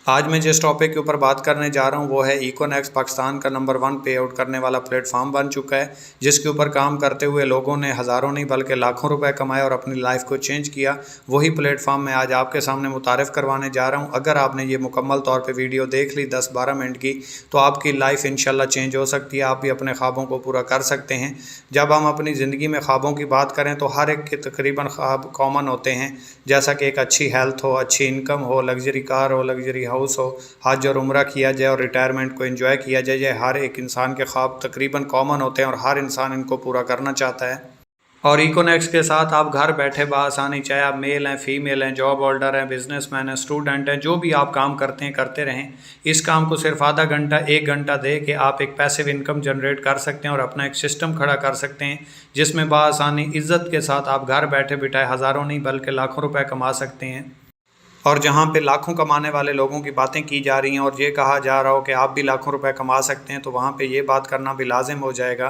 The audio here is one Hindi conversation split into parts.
आज मैं जिस टॉपिक के ऊपर बात करने जा रहा हूँ वो है इकोनेक्स पाकिस्तान का नंबर 1 पे आउट करने वाला प्लेटफॉर्म बन चुका है, जिसके ऊपर काम करते हुए लोगों ने हज़ारों नहीं बल्कि लाखों रुपए कमाए और अपनी लाइफ को चेंज किया। वही प्लेटफॉर्म मैं आज आपके सामने मुतारिफ़ करवाने जा रहा हूँ। अगर आपने ये मुकम्मल तौर पर वीडियो देख ली 10-12 मिनट की, तो आपकी लाइफ इंशाल्लाह चेंज हो सकती है। आप भी अपने ख्वाबों को पूरा कर सकते हैं। जब हम अपनी ज़िंदगी में ख्वाबों की बात करें तो हर एक के तकरीबन ख्वाब कॉमन होते हैं, जैसा कि एक अच्छी हेल्थ हो, अच्छी इनकम हो, लग्जरी कार हो, लग्जरी हाउस हो, हज और उम्रा किया जाए और रिटायरमेंट को एंजॉय किया जाए। हर एक इंसान के ख्वाब तकरीबन कॉमन होते हैं और हर इंसान इनको पूरा करना चाहता है। और इकोनेक्स के साथ आप घर बैठे बआसानी, चाहे आप मेल हैं, फीमेल हैं, जॉब होल्डर हैं, बिजनेसमैन हैं, स्टूडेंट हैं, जो भी आप काम करते हैं करते रहें। इस काम को सिर्फ आधा घंटा 1 घंटा दे के आप एक पैसिव इनकम जनरेट कर सकते हैं और अपना एक सिस्टम खड़ा कर सकते हैं, जिसमें बआसानी इज़्ज़त के साथ आप घर बैठे बिठाए हज़ारों नहीं बल्कि लाखों रुपए कमा सकते हैं। और जहाँ पे लाखों कमाने वाले लोगों की बातें की जा रही हैं और ये कहा जा रहा हो कि आप भी लाखों रुपए कमा सकते हैं, तो वहाँ पे ये बात करना भी लाजिम हो जाएगा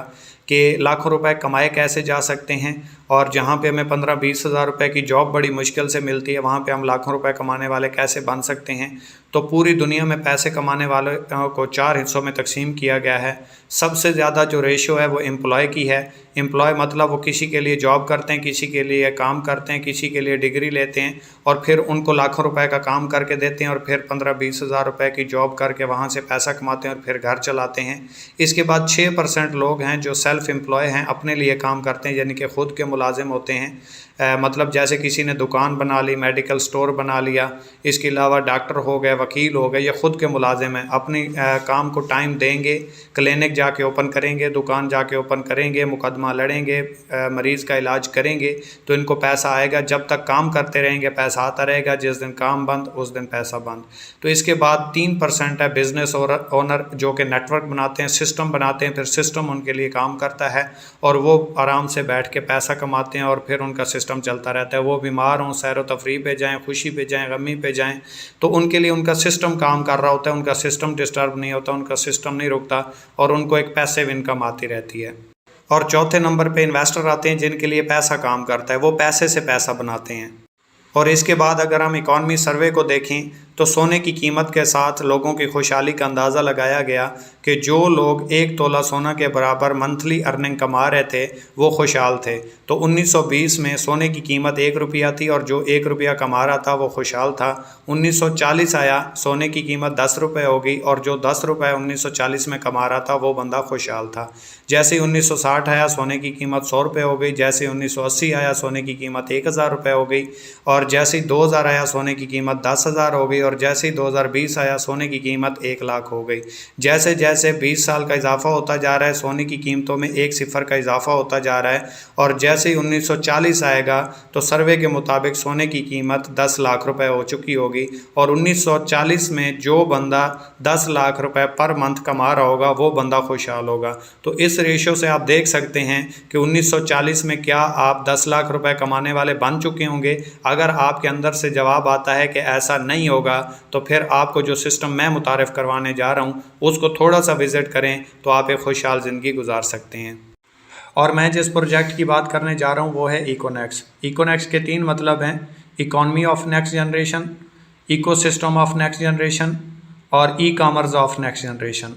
कि लाखों रुपए कमाए कैसे जा सकते हैं। और जहाँ पे हमें 15-20 हज़ार रुपये की जॉब बड़ी मुश्किल से मिलती है, वहाँ पे हम लाखों रुपए कमाने वाले कैसे बन सकते हैं। तो पूरी दुनिया में पैसे कमाने वाले को 4 हिस्सों में तकसीम किया गया है। सबसे ज़्यादा जो रेशो है वो एम्प्लॉय की है। एम्प्लॉय मतलब वो किसी के लिए जॉब करते हैं, किसी के लिए काम करते हैं, किसी के लिए डिग्री लेते हैं और फिर उनको लाखों रुपए का काम करके देते हैं और फिर 15-20 हज़ार रुपये की जॉब करके वहाँ से पैसा कमाते हैं और फिर घर चलाते हैं। इसके बाद 6% लोग हैं जो सेल्फ एम्प्लॉय हैं, अपने लिए काम करते हैं, यानी कि ख़ुद के मुलाजिम होते हैं। मतलब जैसे किसी ने दुकान बना ली, मेडिकल स्टोर बना लिया, इसके अलावा डॉक्टर हो गए, वकील हो गए, ये ख़ुद के मुलाजिम हैं। अपनी काम को टाइम देंगे, क्लिनिक जाके ओपन करेंगे, दुकान जाके ओपन करेंगे, मुकदमा लड़ेंगे, मरीज़ का इलाज करेंगे, तो इनको पैसा आएगा। जब तक काम करते रहेंगे पैसा आता रहेगा, जिस दिन काम बंद उस दिन पैसा बंद। तो इसके बाद 3% है बिज़नेस ओनर, जो कि नेटवर्क बनाते हैं, सिस्टम बनाते हैं, फिर सिस्टम उनके लिए काम करता है और वो आराम से बैठ के पैसा कमाते हैं और फिर उनका सिस्टम चलता रहता है। वो बीमार हों, सैर व तफरीह पे जाएँ, खुशी पे जाएँ, गमी पे जाएँ, तो उनके लिए उनका सिस्टम काम कर रहा होता है, उनका सिस्टम डिस्टर्ब नहीं होता, उनका सिस्टम नहीं रुकता और उनको एक पैसिव इनकम आती रहती है। और चौथे नंबर पे इन्वेस्टर आते हैं, जिनके लिए पैसा काम करता है, वो पैसे से पैसा बनाते हैं। और इसके बाद अगर हम इकॉनमी सर्वे को देखें तो सोने की कीमत के साथ लोगों की खुशहाली का अंदाज़ा लगाया गया कि जो लोग 1 तोला सोना के बराबर मंथली अर्निंग कमा रहे थे वो खुशहाल थे। तो 1920 में सोने की कीमत 1 रुपया थी और जो 1 रुपया कमा रहा था वो खुशहाल था। 1940 आया, सोने की कीमत 10 रुपये हो गई और जो 10 रुपये 1940 में कमा रहा था वो बंदा खुशहाल था। जैसे ही 1960 आया, सोने की कीमत 100 रुपये हो गई। जैसे 1980 आया, सोने की कीमत 1000 रुपये हो गई। और जैसे ही 2000 आया, सोने की कीमत 10,000 हो गई। और जैसे ही 2020 आया, सोने की कीमत 1 लाख हो गई। जैसे जैसे 20 साल का इजाफा होता जा रहा है, सोने की कीमतों में 1 सिफर का इजाफा होता जा रहा है। और जैसे ही 1940 आएगा तो सर्वे के मुताबिक सोने की कीमत 10 लाख रुपए हो चुकी होगी। और 1940 में जो बंदा 10 लाख रुपए पर मंथ कमा रहा होगा वो बंदा खुशहाल होगा। तो इस रेशो से आप देख सकते हैं कि 1940 में क्या आप 10 लाख रुपए कमाने वाले बन चुके होंगे। अगर आपके अंदर से जवाब आता है कि ऐसा नहीं होगा, तो फिर आपको जो सिस्टम मैं मुतारिफ़ करवाने जा रहा हूँ उसको थोड़ा सा विज़िट करें तो आप एक खुशहाल ज़िंदगी गुजार सकते हैं। और मैं जिस प्रोजेक्ट की बात करने जा रहा हूँ वो है इकोनेक्स। इकोनेक्स के 3 मतलब हैं: economy of next generation, ecosystem of next generation और e commerce of next generation.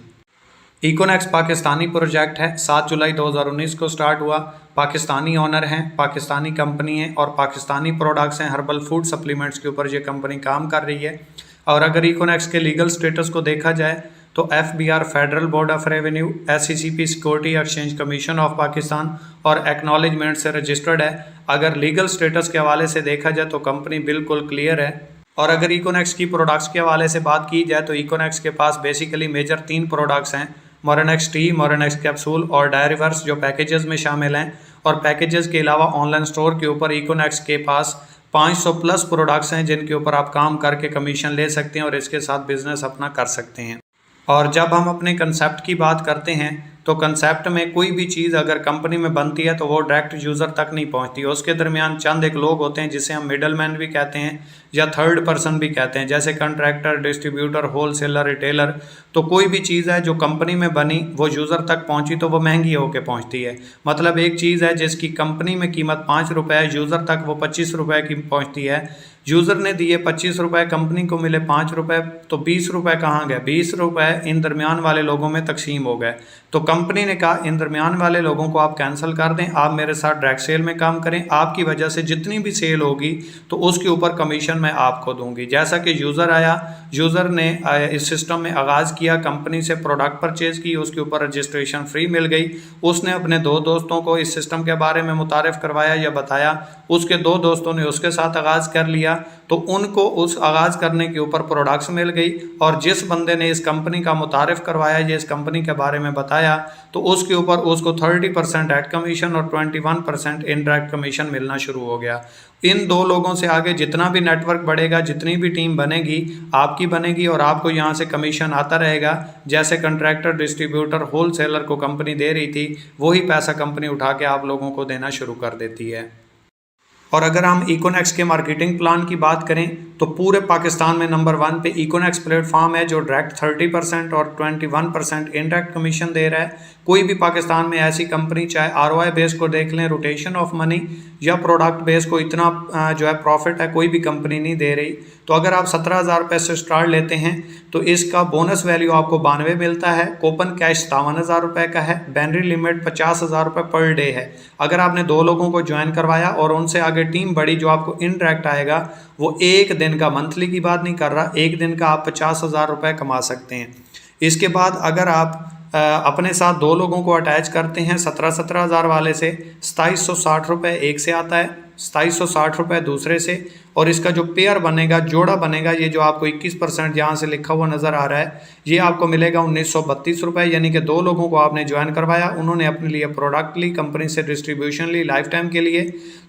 Econex Pakistani project है। 7 जुलाई 2019 को स्टार्ट हुआ। पाकिस्तानी ओनर हैं, पाकिस्तानी कंपनी है और पाकिस्तानी प्रोडक्ट्स हैं। हर्बल फूड सप्लीमेंट्स के ऊपर ये कंपनी काम कर रही है। और अगर इकोनेक्स के लीगल स्टेटस को देखा जाए तो FBR federal board of revenue, SECP security exchange commission of Pakistan और एक्नॉलेजमेंट से रजिस्टर्ड है। अगर लीगल स्टेटस के हवाले से देखा जाए तो कंपनी बिल्कुल क्लियर है। और अगर इकोनेक्स की प्रोडक्ट्स के हवाले से बात की जाए तो इकोनेक्स के पास बेसिकली मेजर 3 प्रोडक्ट्स हैं: मोरेनेक्स टी, मोरेनेक्स कैप्सूल और डायरीवर्स, जो पैकेजेस में शामिल हैं। और पैकेजेस के अलावा ऑनलाइन स्टोर के ऊपर इकोनेक्स के पास 500 प्लस प्रोडक्ट्स हैं जिनके ऊपर आप काम करके कमीशन ले सकते हैं और इसके साथ बिजनेस अपना कर सकते हैं। और जब हम अपने कंसेप्ट की बात करते हैं तो कंसेप्ट में कोई भी चीज़ अगर कंपनी में बनती है तो वो डायरेक्ट यूज़र तक नहीं पहुंचती। उसके दरमियान चंद एक लोग होते हैं जिसे हम मिडल मैन भी कहते हैं या थर्ड पर्सन भी कहते हैं, जैसे कंट्रैक्टर, डिस्ट्रीब्यूटर, होलसेलर, रिटेलर। तो कोई भी चीज़ है जो कंपनी में बनी वो यूज़र तक पहुंची तो वो महंगी होकर पहुंचती है। मतलब एक चीज़ है जिसकी कंपनी में कीमत 5 रुपये है, यूज़र तक वो 25 रुपये की पहुँचती है। यूज़र ने दिए 25 रुपये, कंपनी को मिले 5 रुपये, तो 20 रुपये कहाँ गए? 20 रुपये इन दरमियान वाले लोगों में तकसीम हो गए। तो कंपनी ने कहा इन दरमियान वाले लोगों को आप कैंसिल कर दें, आप मेरे साथ डायरेक्ट सेल में काम करें, आपकी वजह से जितनी भी सेल होगी तो उसके ऊपर कमीशन मैं आपको दूंगी। जैसा कि यूज़र आया, यूज़र ने इस सिस्टम में आगाज़ किया, कंपनी से प्रोडक्ट परचेज़ की, उसके ऊपर रजिस्ट्रेशन फ्री मिल गई। उसने अपने 2 दोस्तों को इस सिस्टम के बारे में मुतारिफ़ करवाया या बताया, उसके 2 दोस्तों ने उसके साथ आगाज़ कर लिया, तो उनको उस आगाज़ करने के ऊपर प्रोडक्ट्स मिल गई। और जिस बंदे ने इस कंपनी का मुतारिफ़ करवाया या इस कंपनी के बारे में बताया, तो उसके ऊपर उसको 30% एड कमीशन और 21% इनडायरेक्ट कमीशन मिलना शुरू हो गया। इन 2 लोगों से आगे जितना भी नेटवर्क बढ़ेगा, जितनी भी टीम बनेगी, आपकी बनेगी और आपको यहाँ से कमीशन आता रहेगा। जैसे कंट्रैक्टर, डिस्ट्रीब्यूटर, होलसेलर को कंपनी दे रही थी, वही पैसा कंपनी उठा के आप लोगों को देना शुरू कर देती है। और अगर हम इकोनेक्स के मार्केटिंग प्लान की बात करें तो पूरे पाकिस्तान में नंबर 1 पे इकोनेक्स प्लेटफॉर्म है, जो डायरेक्ट 30% और 21% इनडायरेक्ट कमीशन दे रहा है। कोई भी पाकिस्तान में ऐसी कंपनी, चाहे ROI बेस को देख लें, रोटेशन ऑफ मनी या प्रोडक्ट बेस को, इतना जो है प्रॉफिट है, कोई भी कंपनी नहीं दे रही। तो अगर आप 17,000 रुपये से स्टार्ट लेते हैं तो इसका बोनस वैल्यू आपको 92 मिलता है। कूपन कैश 57,000 रुपये का है। बैनरी लिमिट 50,000 रुपये पर डे है। अगर आपने 2 लोगों को ज्वाइन करवाया और उनसे आगे टीम बढ़ी, जो आपको इनडायरेक्ट आएगा वो एक दिन का, मंथली की बात नहीं कर रहा, एक दिन का आप 50,000 रुपये कमा सकते हैं। इसके बाद अगर आप अपने साथ 2 लोगों को अटैच करते हैं 17,000 वाले से, 2760 रुपये एक से आता है, 2760 रुपये दूसरे से, और इसका जो पेयर बनेगा, जोड़ा बनेगा, ये जो आपको 21% यहाँ से लिखा हुआ नज़र आ रहा है, ये आपको मिलेगा 1932 रुपये। यानी कि 2 लोगों को आपने ज्वाइन करवाया, उन्होंने अपने लिए प्रोडक्ट ली, कंपनी से डिस्ट्रीब्यूशन ली लाइफ टाइम के लिए,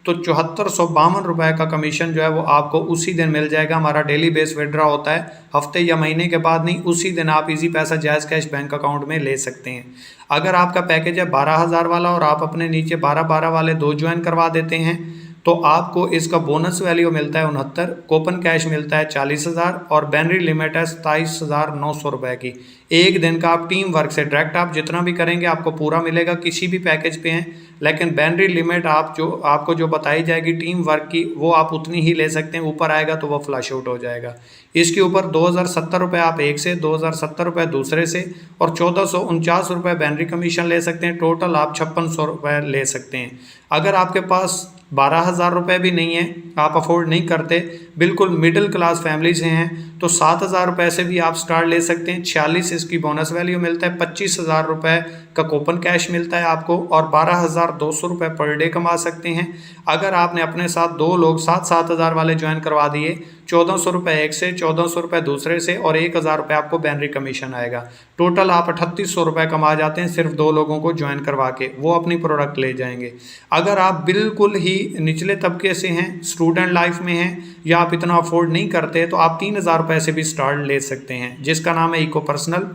तो 7452 रुपये का कमीशन जो है वो आपको उसी दिन मिल जाएगा। हमारा डेली बेस विड्रॉ होता है, हफ्ते या महीने के बाद नहीं, उसी दिन आप इजी पैसा जायज़ कैश बैंक अकाउंट में ले सकते हैं। अगर आपका पैकेज है 12,000 वाला और आप अपने नीचे 12-12 वाले 2 ज्वाइन करवा देते हैं, तो आपको इसका बोनस वैल्यू मिलता है 69, कूपन कैश मिलता है 40,000 और बैनरी लिमिट है 27,900 रुपये की। एक दिन का आप टीम वर्क से डायरेक्ट आप जितना भी करेंगे आपको पूरा मिलेगा, किसी भी पैकेज पे हैं, लेकिन बैनरी लिमिट आपको जो बताई जाएगी टीम वर्क की, वो आप उतनी ही ले सकते हैं। ऊपर आएगा तो वो फ्लश आउट हो जाएगा। इसके ऊपर 2,070 रुपये आप एक से, 2,070 रुपये दूसरे से और 1,449 रुपये बैनरी कमीशन ले सकते हैं। टोटल आप 5600 रुपये ले सकते हैं। अगर आपके पास 12,000 रुपये भी नहीं है, आप अफोर्ड नहीं करते, बिल्कुल मिडिल क्लास फैमिली से हैं, तो 7,000 रुपये से भी आप स्टार्ट ले सकते हैं। 46 इसकी बोनस वैल्यू मिलता है, 25,000 रुपये का कूपन कैश मिलता है आपको और 12,200 रुपये पर डे कमा सकते हैं। अगर आपने अपने साथ 2 लोग 7,000 वाले ज्वाइन करवा दिए, 1,400 रुपये एक से, 1,400 रुपये दूसरे से और 1,000 रुपये आपको बैनरी कमीशन आएगा। टोटल आप 3,800 रुपये कमा जाते हैं सिर्फ 2 लोगों को ज्वाइन करवा के, वो अपनी प्रोडक्ट ले जाएंगे। अगर आप बिल्कुल ही निचले तबके से हैं, स्टूडेंट लाइफ में हैं या आप इतना अफोर्ड नहीं करते, तो आप 3,000 रुपये से भी स्टार्ट ले सकते हैं, जिसका नाम है इको पर्सनल।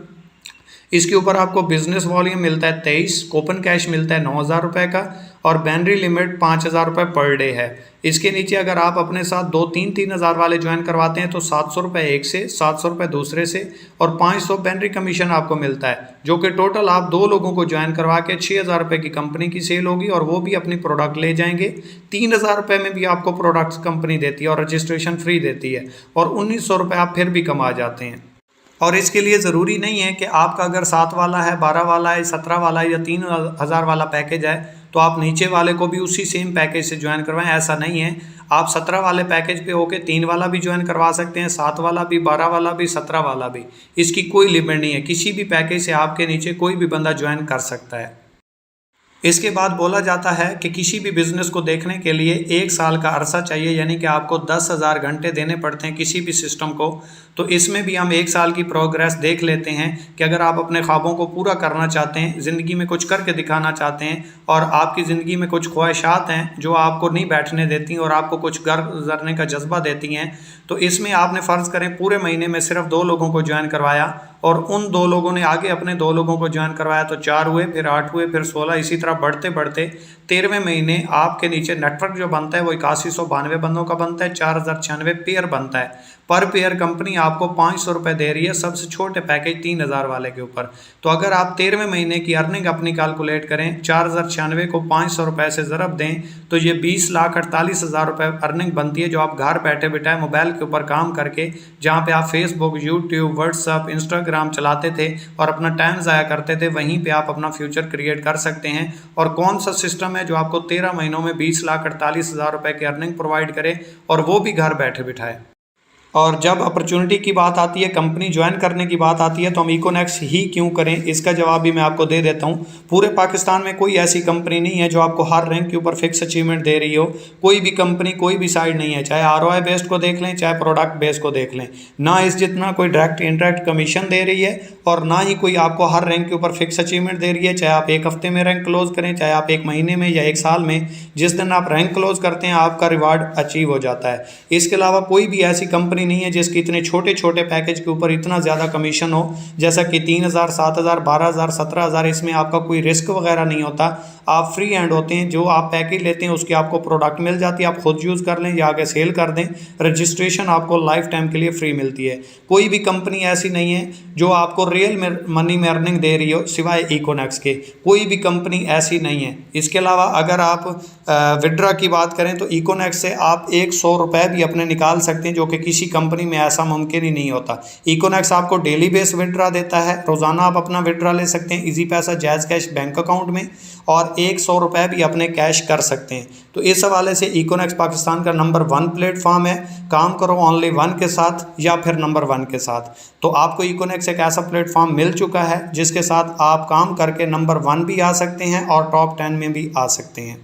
इसके ऊपर आपको बिजनेस वॉल्यूम मिलता है 23, कूपन कैश मिलता है 9,000 रुपये का और बैनरी लिमिट 5,000 रुपये पर डे है। इसके नीचे अगर आप अपने साथ 2-3,000 वाले ज्वाइन करवाते हैं तो 700 रुपये एक से, 700 रुपये दूसरे से और 500 बैनरी कमीशन आपको मिलता है, जो कि टोटल आप 2 लोगों को ज्वाइन करवा के 6,000 रुपये की कंपनी की सेल होगी और वो भी अपनी प्रोडक्ट ले जाएंगे। 3,000 रुपये में भी आपको प्रोडक्ट्स कंपनी देती है और रजिस्ट्रेशन फ्री देती है और 1,900 रुपये आप फिर भी कमा जाते हैं। और इसके लिए ज़रूरी नहीं है कि आपका अगर 7 वाला है, 12 वाला है, 17 वाला है या 3,000 वाला पैकेज है तो आप नीचे वाले को भी उसी सेम पैकेज से ज्वाइन करवाएं, ऐसा नहीं है। आप 17 वाले पैकेज पे होके 3 वाला भी ज्वाइन करवा सकते हैं, 7 वाला भी, 12 वाला भी, 17 वाला भी। इसकी कोई लिमिट नहीं है, किसी भी पैकेज से आपके नीचे कोई भी बंदा ज्वाइन कर सकता है। इसके बाद बोला जाता है कि किसी भी बिज़नेस को देखने के लिए 1 साल का अरसा चाहिए, यानी कि आपको 10,000 घंटे देने पड़ते हैं किसी भी सिस्टम को। तो इसमें भी हम 1 साल की प्रोग्रेस देख लेते हैं कि अगर आप अपने ख्वाबों को पूरा करना चाहते हैं, ज़िंदगी में कुछ करके दिखाना चाहते हैं और आपकी ज़िंदगी में कुछ ख्वाहिशात हैं जो आपको नहीं बैठने देती और आपको कुछ घर गुजरने का जज्बा देती हैं, तो इसमें आपने फ़र्ज़ करें पूरे महीने में सिर्फ 2 लोगों को ज्वाइन करवाया और उन 2 लोगों ने आगे अपने 2 लोगों को ज्वाइन करवाया तो 4 हुए, फिर 8 हुए, फिर 16, इसी तरह बढ़ते बढ़ते 13वें महीने आपके नीचे नेटवर्क जो बनता है वो 8192 बंदों का बनता है, 4,096 पेयर बनता है। पर पेयर कंपनी आपको 500 रुपये दे रही है सबसे छोटे पैकेज 3000 वाले के ऊपर। तो अगर आप 13वें महीने की अर्निंग अपनी कैलकुलेट करें, 4096 को 500 रुपये से ज़रब दें तो ये 20,48,000 रुपये अर्निंग बनती है, जो आप घर बैठे बैठे मोबाइल के ऊपर काम करके, जहाँ पे आप फेसबुक, यूट्यूब, व्हाट्सअप, इंस्टाग्राम चलाते थे और अपना टाइम ज़ाया करते थे, वहीं पे आप अपना फ्यूचर क्रिएट कर सकते हैं। और कौन सा सिस्टम है जो आपको 13 महीनों में 20,48,000 रुपये की अर्निंग प्रोवाइड करे, और वो भी घर बैठे बिठाए। और जब अपॉर्चुनिटी की बात आती है, कंपनी ज्वाइन करने की बात आती है, तो हम इकोनेक्स ही क्यों करें, इसका जवाब भी मैं आपको दे देता हूं। पूरे पाकिस्तान में कोई ऐसी कंपनी नहीं है जो आपको हर रैंक के ऊपर फिक्स अचीवमेंट दे रही हो। कोई भी कंपनी, कोई भी साइड नहीं है, चाहे ROI बेस्ड को देख लें, चाहे प्रोडक्ट बेस्ड को देख लें, ना इस जितना कोई डायरेक्ट इंडायरेक्ट कमीशन दे रही है, और ना ही कोई आपको हर रैंक के ऊपर फिक्स अचीवमेंट दे रही है। चाहे आप एक हफ्ते में रैंक क्लोज करें, चाहे आप एक महीने में या एक साल में, जिस दिन आप रैंक क्लोज करते हैं आपका रिवार्ड अचीव हो जाता है। इसके अलावा कोई भी ऐसी कंपनी नहीं है जिसकी इतने छोटे छोटे पैकेज के ऊपर इतना ज़्यादा कमीशन हो, जैसा कि 3,000, 7,000, 12,000, 17,000। इसमें आपका कोई रिस्क वगैरह नहीं होता, आप फ्री हैंड होते हैं। जो आप पैकेज लेते हैं उसकी आपको प्रोडक्ट मिल जाती है, आप खुद यूज़ कर लें या आगे सेल कर दें। रजिस्ट्रेशन आपको लाइफ टाइम के लिए फ्री मिलती है। कोई भी कंपनी ऐसी नहीं है जो आपको रियल मनी में अर्निंग दे रही हो सिवाय इकोनेक्स के, कोई भी कंपनी ऐसी नहीं है। इसके अलावा अगर आप विड्रा की बात करें तो इकोनेक्स से आप 100 रुपये भी अपने निकाल सकते हैं, जो कि किसी कंपनी में ऐसा मुमकिन ही नहीं होता। इकोनेक्स आपको डेली बेस विड्रा देता है, रोज़ाना आप अपना विड्रा ले सकते हैं इजी पैसा जैज़ कैश बैंक अकाउंट में, और 100 रुपये भी अपने कैश कर सकते हैं। तो इस हवाले से इकोनेक्स पाकिस्तान का नंबर 1 प्लेटफॉर्म है। काम करो ओनली 1 के साथ या फिर नंबर 1 के साथ। तो आपको इकोनेक्स एक ऐसा प्लेटफॉर्म मिल चुका है जिसके साथ आप काम करके नंबर 1 भी आ सकते हैं और टॉप 10 में भी आ सकते हैं।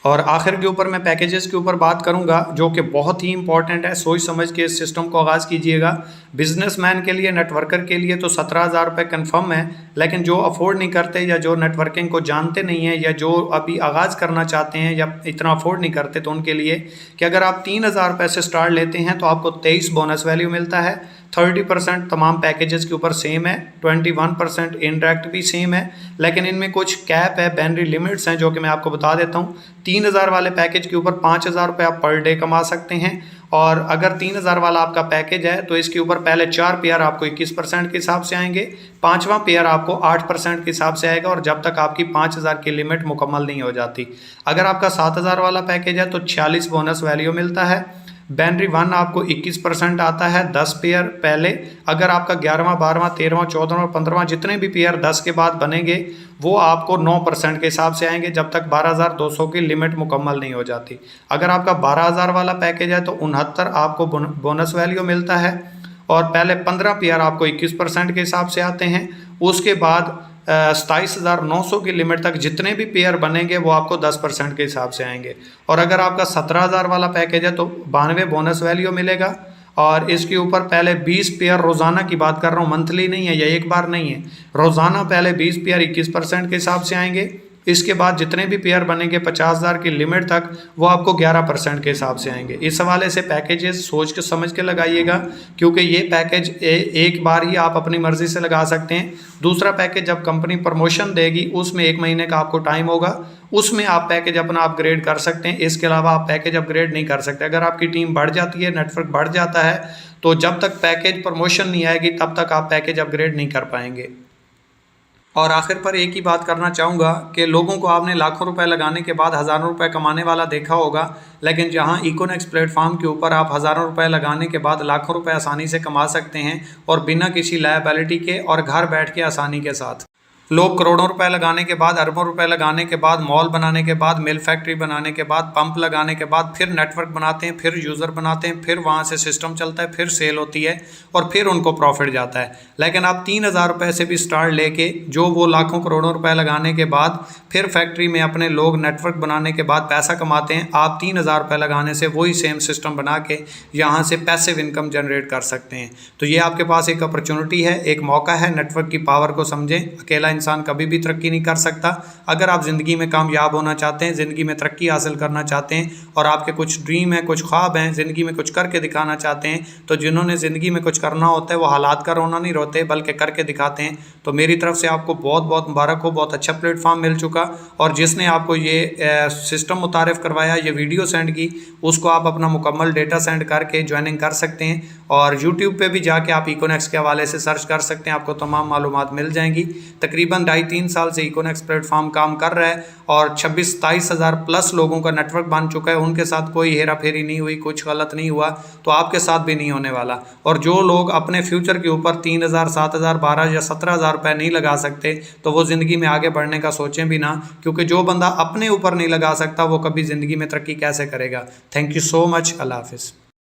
और आखिर के ऊपर मैं पैकेजेस के ऊपर बात करूंगा, जो कि बहुत ही इंपॉर्टेंट है। सोच समझ के इस सिस्टम को आगाज़ कीजिएगा। बिजनेसमैन के लिए, नेटवर्कर के लिए तो 17,000 रुपये कन्फर्म है, लेकिन जो अफोर्ड नहीं करते या जो नेटवर्किंग को जानते नहीं हैं या जो अभी आगाज़ करना चाहते हैं या इतना अफोर्ड नहीं करते, तो उनके लिए कि अगर आप 3,000 रुपये से स्टार्ट लेते हैं तो आपको 23 बोनस वैल्यू मिलता है। 30% तमाम पैकेजेस के ऊपर सेम है, 21% इनडायरेक्ट भी सेम है, लेकिन इनमें कुछ कैप है, बाइनरी लिमिट्स हैं, जो कि मैं आपको बता देता हूँ। 3,000 वाले पैकेज के ऊपर 5,000 रुपये आप पर डे कमा सकते हैं, और अगर 3,000 वाला आपका पैकेज है तो इसके ऊपर पहले 4 पेयर आपको 21% के हिसाब से आएंगे, 5वां पेयर आपको 8% के हिसाब से आएगा, और जब तक आपकी 5,000 की लिमिट मुकम्मल नहीं हो जाती। अगर आपका 7,000 वाला पैकेज है तो 46 बोनस वैल्यू मिलता है। बाइनरी 1 आपको 21% आता है, 10 पेयर पहले। अगर आपका 11वां, 12वां, 13वां, 14वां, 15वां जितने भी पेयर 10 के बाद बनेंगे वो आपको 9% के हिसाब से आएंगे, जब तक 12,200 की लिमिट मुकम्मल नहीं हो जाती। अगर आपका 12,000 वाला पैकेज है तो 69 आपको बोनस वैल्यू मिलता है, और पहले 15 पेयर आपको 21% के हिसाब से आते हैं। उसके बाद 27,900 की लिमिट तक जितने भी पेयर बनेंगे वो आपको 10% के हिसाब से आएंगे। और अगर आपका 17,000 वाला पैकेज है तो 92 बोनस वैल्यू मिलेगा, और इसके ऊपर पहले 20 पेयर रोज़ाना की बात कर रहा हूँ, मंथली नहीं है या एक बार नहीं है, रोज़ाना पहले 20 पेयर 21% के हिसाब से आएंगे। इसके बाद जितने भी पेयर बनेंगे 50,000 की लिमिट तक वो आपको 11% के हिसाब से आएंगे। इस हवाले से पैकेजेस सोच के समझ के लगाइएगा, क्योंकि ये पैकेज एक बार ही आप अपनी मर्ज़ी से लगा सकते हैं। दूसरा पैकेज जब कंपनी प्रमोशन देगी उसमें 1 महीने का आपको टाइम होगा, उसमें आप पैकेज अपना अपग्रेड कर सकते हैं। इसके अलावा आप पैकेज अपग्रेड नहीं कर सकते। अगर आपकी टीम बढ़ जाती है, नेटवर्क बढ़ जाता है, तो जब तक पैकेज प्रमोशन नहीं आएगी तब तक आप पैकेज अपग्रेड नहीं कर पाएंगे। और आखिर पर एक ही बात करना चाहूँगा कि लोगों को आपने लाखों रुपए लगाने के बाद हज़ारों रुपए कमाने वाला देखा होगा, लेकिन जहां इकोनेक्स प्लेटफॉर्म के ऊपर आप हज़ारों रुपए लगाने के बाद लाखों रुपए आसानी से कमा सकते हैं, और बिना किसी लायबिलिटी के और घर बैठ के आसानी के साथ। लोग करोड़ों रुपए लगाने के बाद, अरबों रुपए लगाने के बाद, मॉल बनाने के बाद, मिल फैक्ट्री बनाने के बाद, पंप लगाने के बाद, फिर नेटवर्क बनाते हैं, फिर यूज़र बनाते हैं, फिर वहाँ से सिस्टम चलता है, फिर सेल होती है और फिर उनको प्रॉफिट जाता है। लेकिन आप 3,000 रुपये से भी स्टार्ट लेके जो वो लाखों करोड़ों रुपए लगाने के बाद फिर फैक्ट्री में अपने लोग नेटवर्क बनाने के बाद पैसा कमाते हैं, आप 3,000 रुपये लगाने से वही सेम सिस्टम बना के यहाँ से पैसिव इनकम जनरेट कर सकते हैं। तो ये आपके पास एक अपॉर्चुनिटी है, एक मौका है। नेटवर्क की पावर को समझें। अकेला इंसान कभी भी तरक्की नहीं कर सकता। अगर आप ज़िंदगी में कामयाब होना चाहते हैं, ज़िंदगी में तरक्की हासिल करना चाहते हैं और आपके कुछ ड्रीम हैं, कुछ ख्वाब हैं, ज़िंदगी में कुछ करके दिखाना चाहते हैं, तो जिन्होंने ज़िंदगी में कुछ करना होता है वो हालात का रोना नहीं रोते बल्कि करके दिखाते हैं। तो मेरी तरफ से आपको बहुत बहुत मुबारक हो, बहुत अच्छा प्लेटफॉर्म मिल चुका। और जिसने आपको ये सिस्टम मुतारिफ़ करवाया, ये वीडियो सेंड की, उसको आप अपना मुकम्मल डेटा सेंड करके ज्वाइनिंग कर सकते हैं। और यूट्यूब पे भी जाके आप इकोनेक्स के हवाले से सर्च कर सकते हैं, आपको तमाम मालूमात मिल जाएंगी। तकरीबन 2.5-3 साल से इकोनेक्स प्लेटफॉर्म काम कर रहा है और 26-27 हज़ार प्लस लोगों का नेटवर्क बन चुका है। उनके साथ कोई हेरा फेरी नहीं हुई, कुछ गलत नहीं हुआ, तो आपके साथ भी नहीं होने वाला। और जो लोग अपने फ्यूचर के ऊपर 3,000, 7,000, 12 या 17,000 रुपये नहीं लगा सकते, तो वो ज़िंदगी में आगे बढ़ने का सोचें भी ना, क्योंकि जो बंदा अपने ऊपर नहीं लगा सकता वो कभी ज़िंदगी में तरक्की कैसे करेगा। Thank you so much. Allah हाफिज़।